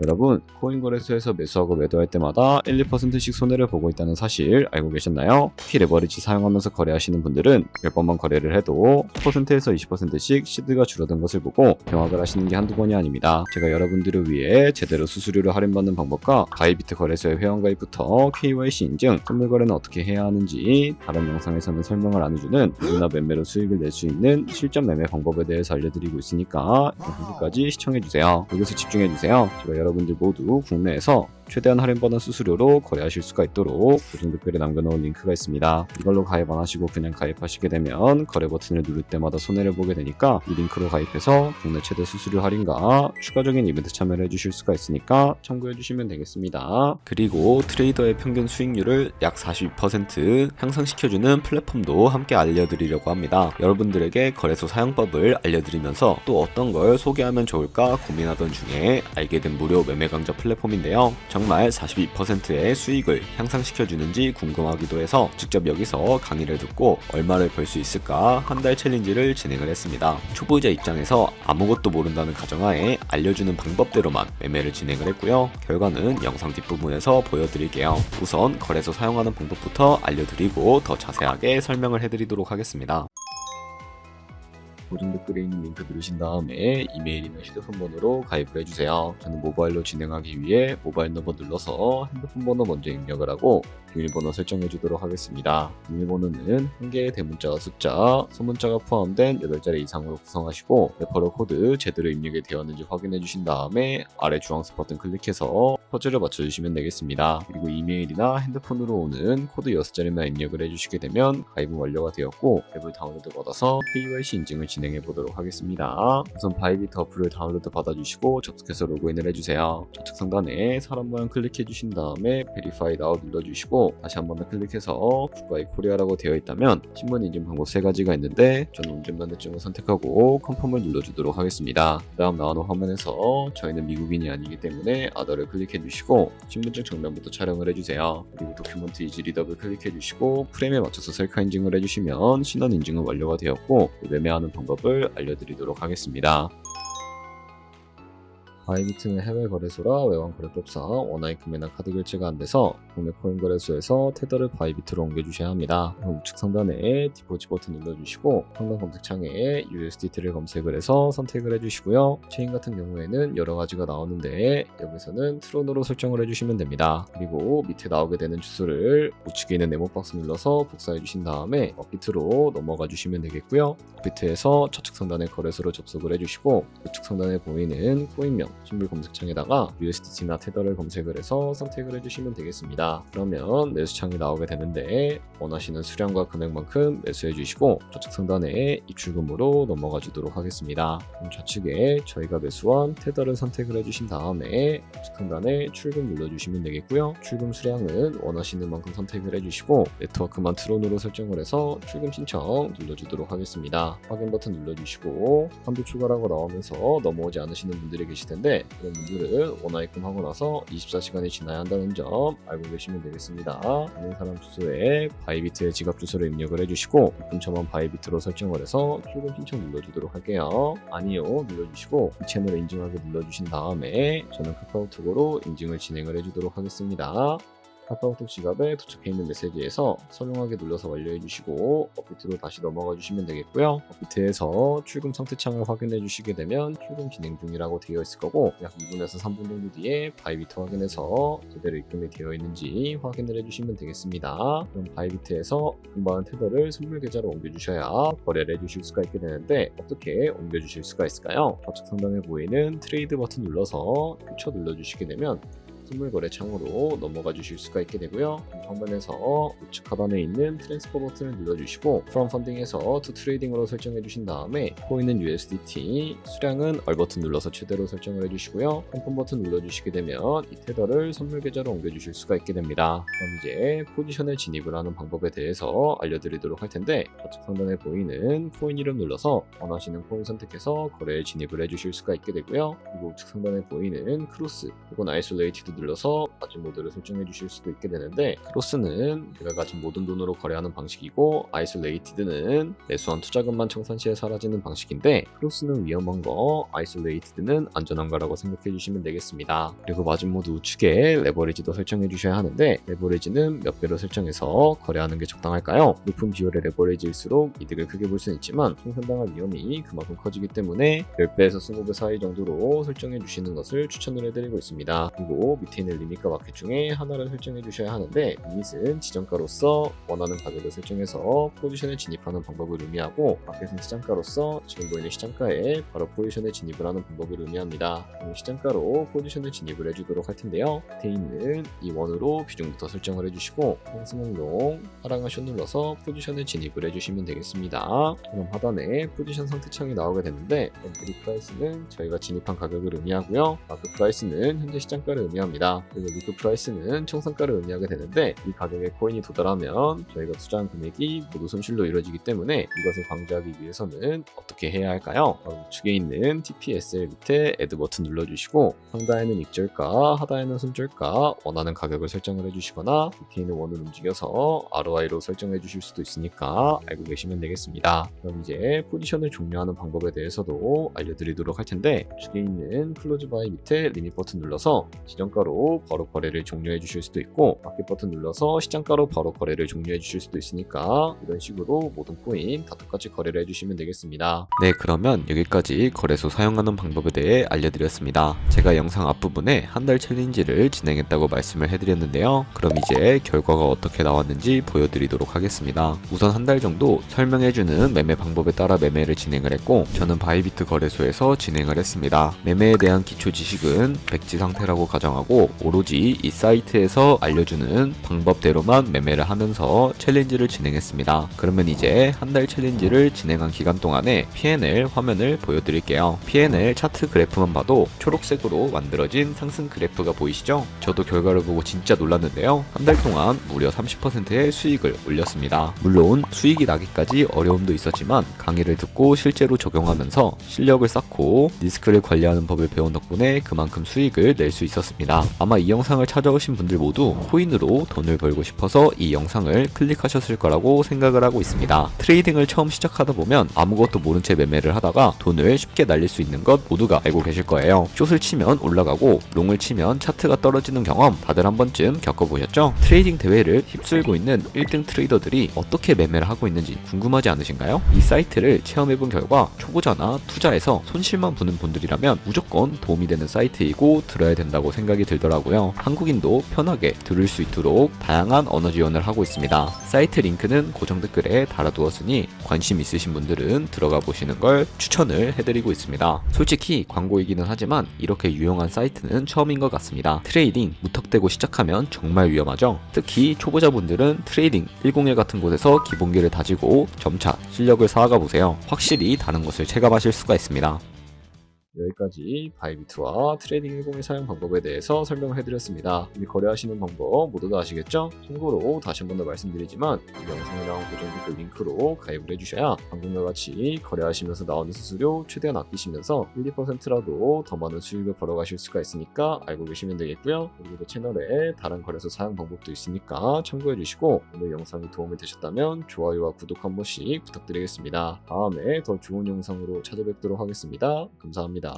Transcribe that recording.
여러분, 코인 거래소에서 매수하고 매도할 때마다 1, 2%씩 손해를 보고 있다는 사실 알고 계셨나요? 특히 레버리지 사용하면서 거래하시는 분들은 몇 번만 거래를 해도 10%에서 20%씩 시드가 줄어든 것을 보고 경악을 하시는 게 한두 번이 아닙니다. 제가 여러분들을 위해 제대로 수수료를 할인받는 방법과 바이비트 거래소의 회원가입부터 KYC 인증, 선물 거래는 어떻게 해야 하는지 다른 영상에서는 설명을 안 해주는 누구나 매매로 수익을 낼 수 있는 실전 매매 방법에 대해서 알려드리고 있으니까 영상 끝까지 시청해주세요. 여기서 집중해주세요. 제가 여러분들 모두 국내에서 최대한 할인받은 수수료로 거래하실 수가 있도록 고정 댓글에 남겨놓은 링크가 있습니다. 이걸로 가입 안 하시고 그냥 가입하시게 되면 거래 버튼을 누를 때마다 손해를 보게 되니까 이 링크로 가입해서 국내 최대 수수료 할인과 추가적인 이벤트 참여를 해주실 수가 있으니까 참고해주시면 되겠습니다. 그리고 트레이더의 평균 수익률을 약 42% 향상시켜주는 플랫폼도 함께 알려드리려고 합니다. 여러분들에게 거래소 사용법을 알려드리면서 또 어떤 걸 소개하면 좋을까 고민하던 중에 알게 된 무료 매매 강좌 플랫폼인데요. 정말 42%의 수익을 향상시켜주는지 궁금하기도 해서 직접 여기서 강의를 듣고 얼마를 벌 수 있을까 한 달 챌린지를 진행을 했습니다. 초보자 입장에서 아무것도 모른다는 가정하에 알려주는 방법대로만 매매를 진행을 했고요. 결과는 영상 뒷부분에서 보여드릴게요. 우선 거래소 사용하는 방법부터 알려드리고 더 자세하게 설명을 해드리도록 하겠습니다. 고정 댓글에 있는 링크 누르신 다음에 이메일이나 휴대폰 번호로 가입을 해주세요. 저는 모바일로 진행하기 위해 모바일 넘버 눌러서 핸드폰 번호 먼저 입력을 하고 비밀번호 설정해 주도록 하겠습니다. 비밀번호는 한 개의 대문자와 숫자, 소문자가 포함된 8자리 이상으로 구성하시고 레퍼럴 코드 제대로 입력이 되었는지 확인해 주신 다음에 아래 주황색 버튼 클릭해서 퍼즐을 맞춰주시면 되겠습니다. 그리고 이메일이나 핸드폰으로 오는 코드 6자리만 입력을 해주시게 되면 가입은 완료가 되었고 앱을 다운로드 받아서 KYC 인증을 진행해 보도록 하겠습니다. 우선 바이비트 어플을 다운로드 받아주시고 접속해서 로그인을 해주세요. 좌측 상단에 사람 모양 클릭해 주신 다음에 Verify Now 눌러주시고 다시 한 번 더 클릭해서 국가의 코리아라고 되어 있다면 신분 인증 방법 3가지가 있는데 저는 운전면허증을 선택하고 컨펌을 눌러주도록 하겠습니다. 다음 나오는 화면에서 저희는 미국인이 아니기 때문에 아더를 클릭해 주시고 신분증 정면부터 촬영을 해주세요. 그리고 도큐먼트 이지 리더블 클릭해 주시고 프레임에 맞춰서 셀카 인증을 해주시면 신원 인증은 완료가 되었고 매매하는 방법을 알려드리도록 하겠습니다. 바이비트는 해외 거래소라 외환 거래법상 원화의 구매나 카드 결제가 안 돼서 국내 코인 거래소에서 테더를 바이비트로 옮겨주셔야 합니다. 우측 상단에 디포지 버튼 눌러주시고 상단 검색창에 USDT를 검색을 해서 선택을 해주시고요. 체인 같은 경우에는 여러 가지가 나오는데 여기서는 트론으로 설정을 해주시면 됩니다. 그리고 밑에 나오게 되는 주소를 우측에 있는 네모박스 눌러서 복사해 주신 다음에 업비트로 넘어가 주시면 되겠고요. 업비트에서 좌측 상단의 거래소로 접속을 해주시고 우측 상단에 보이는 코인명 신물 검색창에다가 USDT나 테더를 검색을 해서 선택을 해주시면 되겠습니다. 그러면 매수창이 나오게 되는데 원하시는 수량과 금액만큼 매수해 주시고 좌측 상단에 입출금으로 넘어가 주도록 하겠습니다. 그럼 좌측에 저희가 매수한 테더를 선택을 해주신 다음에 우측 상단에 출금 눌러주시면 되겠고요. 출금 수량은 원하시는 만큼 선택을 해주시고 네트워크만 트론으로 설정을 해서 출금 신청 눌러주도록 하겠습니다. 확인 버튼 눌러주시고 환불 추가라고 나오면서 넘어오지 않으시는 분들이 계실 텐데 그런 분들은 원화 입금하고 나서 24시간이 지나야 한다는 점 알고 계시면 되겠습니다. 아는 사람 주소에 바이비트의 지갑 주소를 입력을 해주시고 입금처만 바이비트로 설정을 해서 출금 신청 눌러주도록 할게요. 아니요 눌러주시고 이 채널을 인증하게 눌러주신 다음에 저는 카카오톡으로 인증을 진행을 해주도록 하겠습니다. 카카오톡 지갑에 도착해 있는 메시지에서 서명하게 눌러서 완료해 주시고 업비트로 다시 넘어가 주시면 되겠고요. 업비트에서 출금 상태창을 확인해 주시게 되면 출금 진행 중이라고 되어 있을 거고 약 2분에서 3분 정도 뒤에 바이비트 확인해서 제대로 입금이 되어 있는지 확인을 해주시면 되겠습니다. 그럼 바이비트에서 입금받은 테더를 선물 계좌로 옮겨 주셔야 거래를 해주실 수가 있게 되는데 어떻게 옮겨 주실 수가 있을까요? 좌측 상단에 보이는 트레이드 버튼 눌러서 퓨처 눌러주시게 되면 선물 거래 창으로 넘어가 주실 수가 있게 되고요. 화면에서 우측 하단에 있는 트랜스퍼 버튼을 눌러주시고 From Funding에서 To Trading으로 설정해 주신 다음에 코인은 USDT, 수량은 얼 버튼 눌러서 최대로 설정을 해주시고요. 컨펌 버튼 눌러주시게 되면 이 테더를 선물 계좌로 옮겨 주실 수가 있게 됩니다. 그럼 이제 포지션에 진입을 하는 방법에 대해서 알려드리도록 할 텐데 좌측 상단에 보이는 코인 이름 눌러서 원하시는 코인 선택해서 거래에 진입을 해주실 수가 있게 되고요. 그리고 우측 상단에 보이는 크로스, 이건 아이솔레이티드 눌러서 마진 모드를 설정해 주실 수도 있게 되는데, 크로스는 내가 가진 모든 돈으로 거래하는 방식이고, 아이솔레이티드는 매수한 투자금만 청산 시에 사라지는 방식인데, 크로스는 위험한 거, 아이솔레이티드는 안전한 거라고 생각해 주시면 되겠습니다. 그리고 마진 모드 우측에 레버리지도 설정해 주셔야 하는데, 레버리지는 몇 배로 설정해서 거래하는 게 적당할까요? 높은 비율의 레버리지일수록 이득을 크게 볼 수는 있지만 생산당할 위험이 그만큼 커지기 때문에 10배에서 20배 사이 정도로 설정해 주시는 것을 추천을 해드리고 있습니다. 그리고 밑에 있는 리밋과 마켓 중에 하나를 설정해 주셔야 하는데, 리밋은 지정가로서 원하는 가격을 설정해서 포지션에 진입하는 방법을 의미하고, 마켓은 시장가로서 지금 보이는 시장가에 바로 포지션에 진입을 하는 방법을 의미합니다. 시장가로 포지션에 진입을 해주도록 할 텐데요. 밑에 있는 이 원으로 비중부터 설정을 해주시고, 상승운동 하락을 숏 눌러서 포지션에 진입을 해주시면 되겠습니다. 그럼 하단에 포지션 상태창이 나오게 되는데, 엔트리 프라이스는 저희가 진입한 가격을 의미하고요. 마크 프라이스는 현재 시장가를 의미합니다. 그리고 리그 프라이스는 청산가를 의미하게 되는데, 이 가격에 코인이 도달하면 저희가 투자한 금액이 모두 손실로 이루어지기 때문에 이것을 방지하기 위해서는 어떻게 해야 할까요? 우측에 있는 TPSL 밑에 애드 버튼 눌러주시고, 상단에는 익절가, 하단에는 손절가 원하는 가격을 설정을 해주시거나, 밑에 있는 원을 움직여서 ROI로 설정해 주실 수도 있으니까 알고 계시면 되겠습니다. 그럼 이제 포지션을 종료하는 방법에 대해서도 알려드리도록 할 텐데, 우측에 있는 클로즈 바이 밑에 리밋 버튼 눌러서 지정가로 바로 거래를 종료해 주실 수도 있고, 마켓 버튼 눌러서 시장가로 바로 거래를 종료해 주실 수도 있으니까 이런 식으로 모든 코인 다 똑같이 거래를 해주시면 되겠습니다. 네, 그러면 여기까지 거래소 사용하는 방법에 대해 알려드렸습니다. 제가 영상 앞부분에 한 달 챌린지를 진행했다고 말씀을 해드렸는데요. 그럼 이제 결과가 어떻게 나왔는지 보여드리도록 하겠습니다. 우선 한 달 정도 설명해주는 매매 방법에 따라 매매를 진행을 했고, 저는 바이비트 거래소에서 진행을 했습니다. 매매에 대한 기초 지식은 백지 상태라고 가정하고, 오로지 이 사이트에서 알려주는 방법대로만 매매를 하면서 챌린지를 진행했습니다. 그러면 이제 한 달 챌린지를 진행한 기간 동안에 P&L 화면을 보여드릴게요. P&L 차트 그래프만 봐도 초록색으로 만들어진 상승 그래프가 보이시죠? 저도 결과를 보고 진짜 놀랐는데요. 한 달 동안 무려 30%의 수익을 올렸습니다. 물론 수익이 나기까지 어려움도 있었지만 강의를 듣고 실제로 적용하면서 실력을 쌓고 리스크를 관리하는 법을 배운 덕분에 그만큼 수익을 낼 수 있었습니다. 아마 이 영상을 찾아오신 분들 모두 코인으로 돈을 벌고 싶어서 이 영상을 클릭하셨을 거라고 생각을 하고 있습니다. 트레이딩을 처음 시작하다 보면 아무것도 모른 채 매매를 하다가 돈을 쉽게 날릴 수 있는 것 모두가 알고 계실 거예요. 숏을 치면 올라가고 롱을 치면 차트가 떨어지는 경험 다들 한 번쯤 겪어보셨죠? 트레이딩 대회를 휩쓸고 있는 1등 트레이더들이 어떻게 매매를 하고 있는지 궁금하지 않으신가요? 이 사이트를 체험해본 결과 초보자나 투자에서 손실만 보는 분들이라면 무조건 도움이 되는 사이트이고 들어야 된다고 생각이 들더라고요. 한국인도 편하게 들을 수 있도록 다양한 언어 지원을 하고 있습니다. 사이트 링크는 고정 댓글에 달아두었으니 관심 있으신 분들은 들어가 보시는 걸 추천을 해드리고 있습니다. 솔직히 광고이기는 하지만 이렇게 유용한 사이트는 처음인 것 같습니다. 트레이딩 무턱대고 시작하면 정말 위험하죠. 특히 초보자분들은 트레이딩 101 같은 곳에서 기본기를 다지고 점차 실력을 쌓아가 보세요. 확실히 다른 것을 체감하실 수가 있습니다. 여기까지 바이비트와 트레이딩 101 사용 방법에 대해서 설명을 해드렸습니다. 이미 거래하시는 방법 모두 다 아시겠죠? 참고로 다시 한 번 더 말씀드리지만 이 영상에 나온 고정 댓글 링크로 가입을 해주셔야 방금과 같이 거래하시면서 나오는 수수료 최대한 아끼시면서 1, 2%라도 더 많은 수익을 벌어가실 수가 있으니까 알고 계시면 되겠고요. 그리고 채널에 다른 거래소 사용 방법도 있으니까 참고해주시고, 오늘 영상이 도움이 되셨다면 좋아요와 구독 한 번씩 부탁드리겠습니다. 다음에 더 좋은 영상으로 찾아뵙도록 하겠습니다. 감사합니다.